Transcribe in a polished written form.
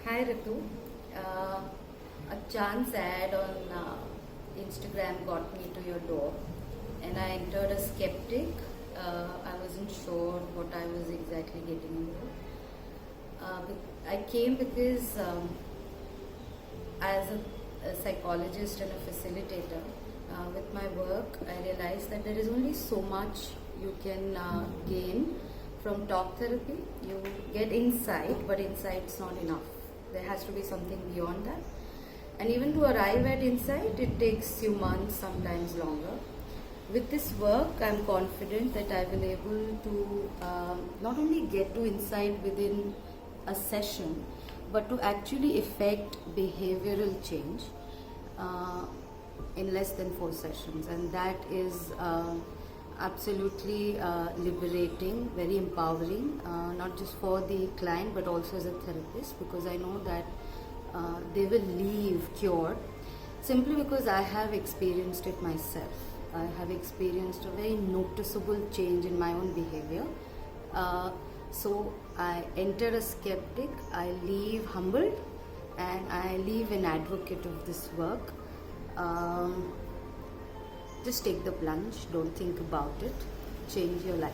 Hi Ritu. A chance ad on Instagram got me to your door, and I entered a skeptic. I wasn't sure what I was exactly getting into. I came because, as a psychologist and a facilitator, with my work, I realized that there is only so much you can gain from talk therapy. You get insight, but insight's not enough. There has to be something beyond that. And even to arrive at insight, it takes few months, sometimes longer. With this work, I'm confident that I will be able to not only get to insight within a session, but to actually effect behavioral change in less than 4 sessions. And that is absolutely liberating, very empowering, not just for the client but also as a therapist, because I know that they will leave cured simply because I have experienced it myself. I have experienced a very noticeable change in my own behavior. So I enter a skeptic, I leave humbled, and I leave an advocate of this work. Just take the plunge, don't think about it, change your life.